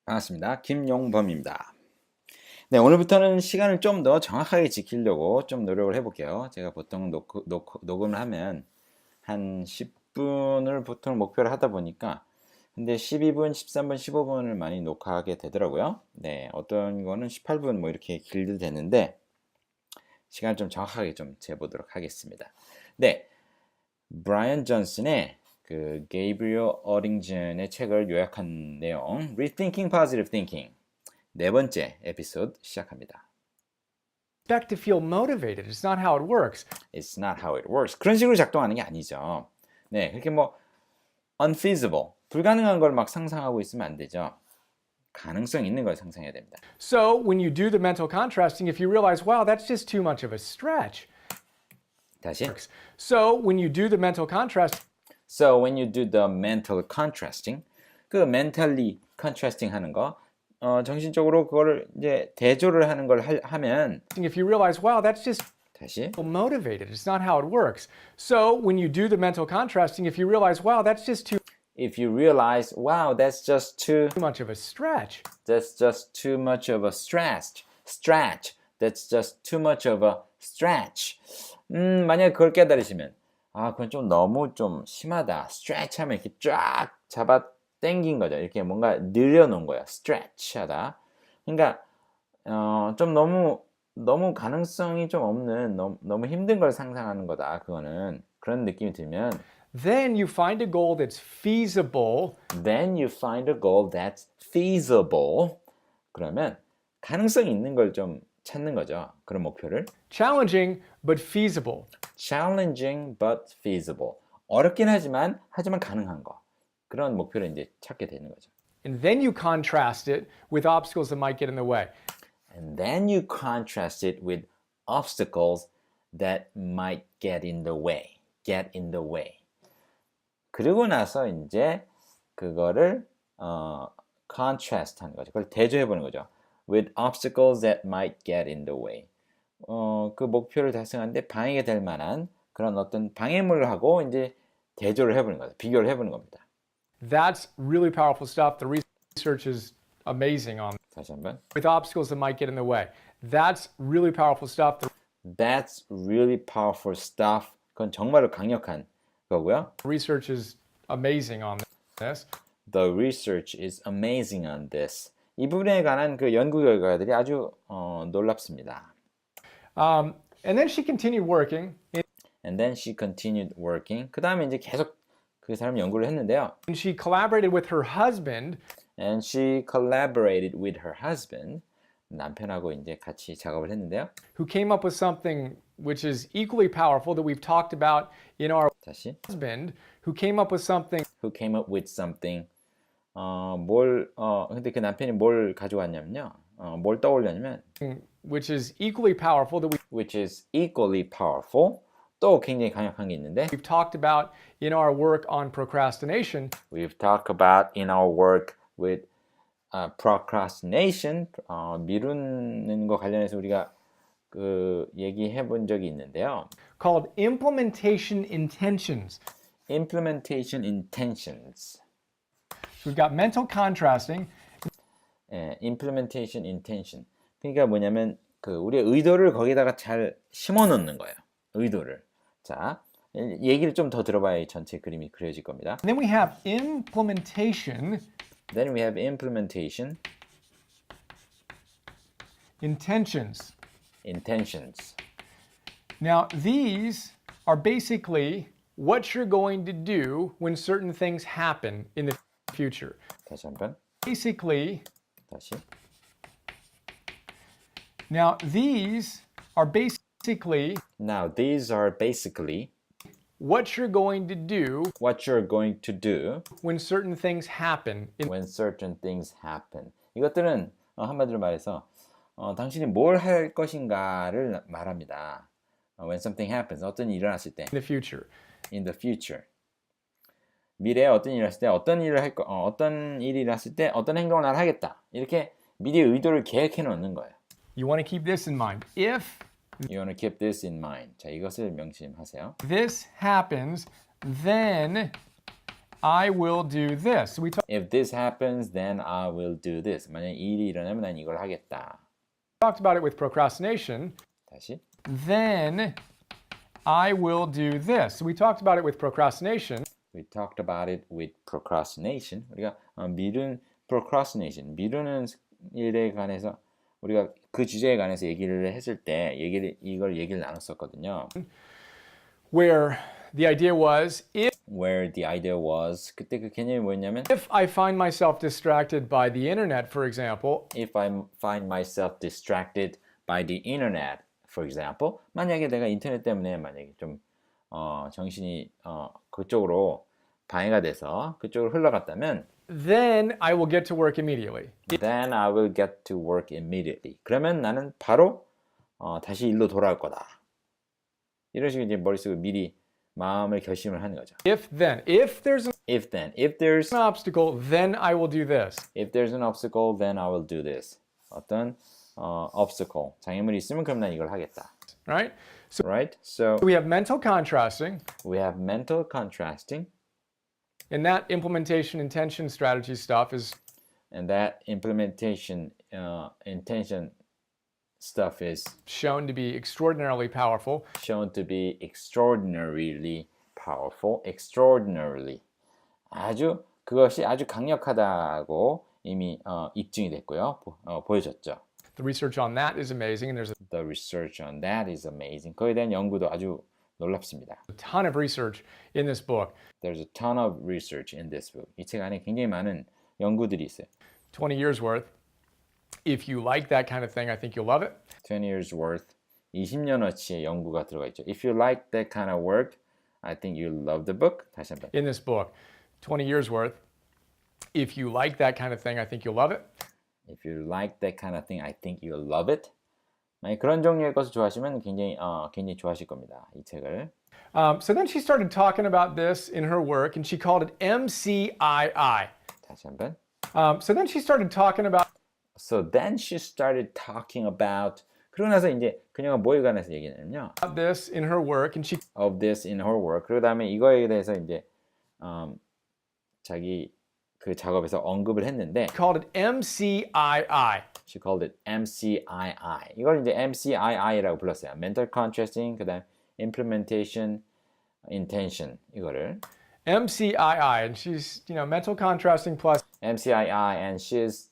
반갑습니다. 김용범입니다. 네, 오늘부터는 시간을 좀 더 정확하게 지키려고 좀 노력을 해볼게요. 제가 보통 녹음을 하면 한 10분을 보통 목표를 하다 보니까 근데 12분, 13분, 15분을 많이 녹화하게 되더라고요. 네, 어떤 거는 18분 뭐 이렇게 길도 되는데 시간을 좀 정확하게 좀 재보도록 하겠습니다. 네, 브라이언 존슨의 그 게이브리얼 어링전의 책을 요약한 내용 Rethinking Positive Thinking 네 번째 에피소드 시작합니다. Expect to feel motivated. It's not how it works. It's not how it works. 그런 식으로 작동하는 게 아니죠. 네, 그렇게 뭐 unfeasible, 불가능한 걸 막 상상하고 있으면 안 되죠. 가능성 있는 걸 상상해야 됩니다. So when you do the mental contrasting, if you realize, wow, that's just too much of a stretch. 다시. So when you do the mental contrast, So when you do the mental contrasting, 그 mentally contrasting 하는 거, 정신적으로 그거를 이제 대조를 하는 걸 하면 if you realize, wow, that's just 다시. motivated. It's not how it works. So when you do the mental contrasting, if you realize, wow, that's just too If you realize, wow, that's just too much of a stretch. That's just too much of a stretch. That's just too much of a stretch. 만약에 그걸 깨달으시면 그건 좀 너무 좀 심하다. stretch 하면 이렇게 쫙 잡아 당긴 거죠. 이렇게 뭔가 늘려놓은 거야. stretch 하다. 그러니까 좀 너무 가능성이 좀 없는 너무 힘든 걸 상상하는 거다. 그거는 그런 느낌이 들면 Then you find a goal that's feasible. Then you find a goal that's feasible. 그러면 가능성 있는 걸 좀 찾는 거죠. 그런 목표를. Challenging, but feasible. Challenging but feasible. 어렵긴 하지만 가능한 거. 그런 목표를 이제 찾게 되는 거죠. And then you contrast it with obstacles that might get in the way. And then you contrast it with obstacles that might get in the way. Get in the way. 그리고 나서 이제 그거를 contrast 하는 거죠. 그걸 대조해 보는 거죠. With obstacles that might get in the way. 그 목표를 달성하는데 방해가 될 만한 그런 어떤 방해물하고 이제 대조를 해보는 거죠. 비교를 해보는 겁니다. That's really powerful stuff. The research is amazing on 다시 한번. with obstacles that might get in the way. That's really powerful stuff. That's really powerful stuff. 그건 정말로 강력한 거고요. The research is amazing on this. The research is amazing on this. 이 부분에 관한 그 연구 결과들이 아주 놀랍습니다. And then she continued working. And then she continued working. 그 다음에 이제 계속 그 사람 연구를 했는데요. And she collaborated with her husband. And she collaborated with her husband. 남편하고 이제 같이 작업을 했는데요. Who came up with something which is equally powerful that we've talked about in our 다시. husband. Who came up with something. Who came up with something. 근데 그 남편이 뭘 가져왔냐면요. 뭘 떠올렸냐면 Which is equally powerful that which is equally powerful. 또 굉장히 강력한 게 있는데 we've talked about in our work on procrastination. We've talked about in our work with procrastination. 미루는 거 관련해서 우리가 그 얘기해 본 적이 있는데요. Called implementation intentions. Implementation intentions. So we've got mental contrasting. Implementation intention. 그러니까 뭐냐면 그 우리의 의도를 거기다가 잘 심어 놓는 거예요. 의도를. 자, 얘기를 좀 더 들어봐야 이 전체 그림이 그려질 겁니다. And then we have implementation. Then we have implementation. Intentions. Intentions. Now, these are basically what you're going to do when certain things happen in the future. 다시 한번. Basically, 다시. now these are basically Now these are basically what you're going to do what you're going to do when certain things happen. when certain things happen. 이것들은 한마디로 말해서 당신이 뭘 할 것인가를 말합니다. When something happens, 어떤 일이 일어났을 때. In the future. In the future. 미래에 어떤 일이 일어났을 때, 어떤 일이 일어났을 때, 어떤 행동을 난 하겠다. 이렇게 미래의 의도를 계획해 놓는 거예요. You want to keep this in mind. If You want to keep this in mind. 자, 이것을 명심하세요. this happens, then I will do this. We If this happens, then I will do this. 만약 이 일이 일어나면 난 이걸 하겠다. talked about it with procrastination. 다시. Then I will do this. We talked about it with procrastination. We talked about it with procrastination. 우리가 procrastination, 미루는 일에 관해서 우리가 그 주제에 관해서 얘기를 했을 때 이걸 얘기를 나눴었거든요. Where the idea was Where the idea was 그때 그 개념이 뭐였냐면 if I find myself distracted by the internet, for example, if I find myself distracted by the internet, for example, 만약에 내가 인터넷 때문에 만약에 좀 정신이 그쪽으로 방해가 돼서 그쪽으로 흘러갔다면 then I will get to work immediately. Then I will get to work immediately. 그러면 나는 바로 다시 일로 돌아올 거다. 이런 식으로 이제 머릿속에 미리 마음을 결심을 하는 거죠. If there's If an obstacle, then I will do this. If there's an obstacle, then I will do this. 어떤 obstacle, 장애물이 있으면 그럼 난 이걸 하겠다. Right? Right? So We have mental contrasting, we have mental contrasting, and that implementation intention strategy stuff is and that implementation intention stuff is shown to be extraordinarily powerful. shown to be extraordinarily powerful. Extraordinarily. 그것이 아주 강력하다고 이미 입증이 됐고요. 보여졌죠. The research on that is amazing, and there's The research on that is amazing. 그거에 대한 연구도 아주 놀랍습니다. a ton of research in this book. There's a ton of research in this book. 이 책 안에 굉장히 많은 연구들이 있어요. 20 years worth. If you like that kind of thing, I think you'll love it. 20 years worth, 20년어치의 연구가 들어가 있죠. If you like that kind of work, I think you'll love the book. 다시 한번. In this book, 20 years worth. If you like that kind of thing, I think you'll love it. If you like that kind of thing, I think you'll love it. 만약 그런 종류의 것을 좋아하시면 굉장히 좋아하실 겁니다. 이 책을. So then she started talking about this in her work, and she called it MCII. 다시 한번. So then she started talking about So then she started talking about 그러고 나서 이제 그녀가 뭐에 관해서 얘기냐면요. this in her work, and she Of this in her work. 그리고 다음에 이거에 대해서 이제 자기 그 작업에서 언급을 했는데 called it MCII. She called it MCII. 이걸 이제 MCII라고 불렀어요. Mental Contrasting, 그다음 Implementation, Intention 이거를 MCII, and she's mental contrasting plus MCII and she's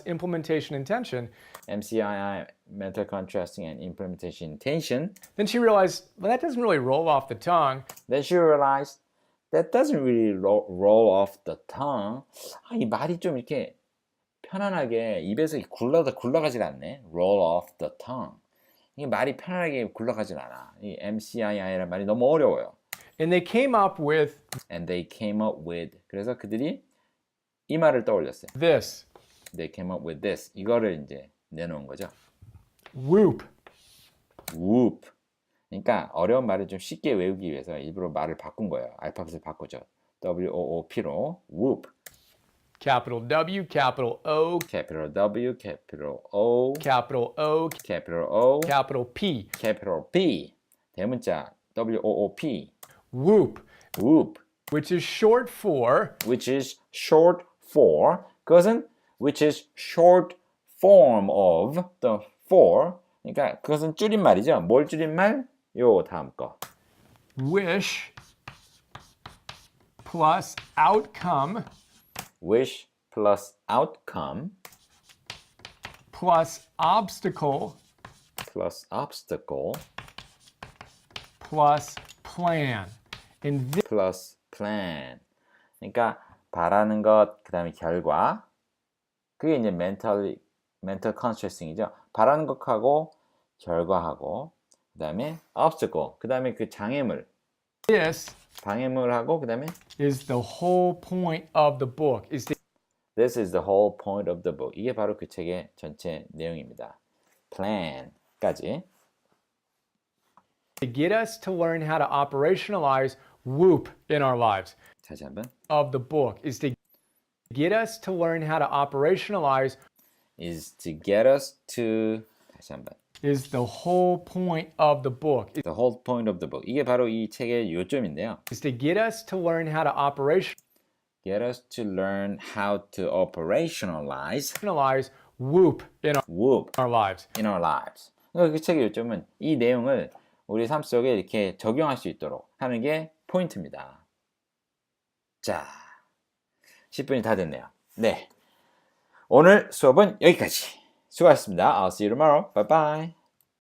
implementation intention. MCII, Mental Contrasting and Implementation Intention. Then she realized, well, that doesn't really roll off the tongue. Then she realized that doesn't really roll off the tongue. 이 말이 좀 이렇게 편안하게 입에서 굴러가질 않네. Roll off the tongue. 이게 말이 편안하게 굴러가질 않아. 이 MCII라는 말이 너무 어려워요. And they came up with 그래서 그들이 이 말을 떠올렸어요. this. They came up with this. 이거를 이제 내놓은 거죠. Whoop. Whoop. 그러니까 어려운 말을 좀 쉽게 외우기 위해서 일부러 말을 바꾼 거예요. 알파벳을 바꾸죠. WOOP로 Whoop. Capital W, capital O, Capital W, capital O, capital O, capital O, capital P. capital P. 대문자 WOOP. Whoop. Whoop. Which is short for Which is short for. 그것은 which is short form of the for. 그러니까 그것은 줄임말이죠. 뭘 줄임말? 요 다음 거. wish plus outcome Wish plus outcome plus obstacle plus obstacle plus plan. And this plus plan. 그러니까 바라는 것, 그 다음에 결과. 그게 이제 mental contrasting이죠. 바라는 것하고 결과하고, 그 다음에 obstacle, 그 다음에 그 장애물, 방해물하고, 그 다음에 is the whole point of the book. This is the whole point of the book. 이게 바로 그 책의 전체 내용입니다. plan까지. To get us to learn how to operationalize whoop in our lives. 다시 한번. Of the book is to get us to learn how to operationalize Is to get us to 다시 한번. is the whole point of the book. The whole point of the book. 이게 바로 이 책의 요점인데요. Is to get us to learn how to Get us to learn how to operationalize whoop in whoop our lives. in our lives. 그러니까 그 책의 요점은 이 내용을 우리 삶 속에 이렇게 적용할 수 있도록 하는 게 포인트입니다. 자, 10분이 다 됐네요. 네, 오늘 수업은 여기까지. 수고하셨습니다. I'll see you tomorrow. Bye bye.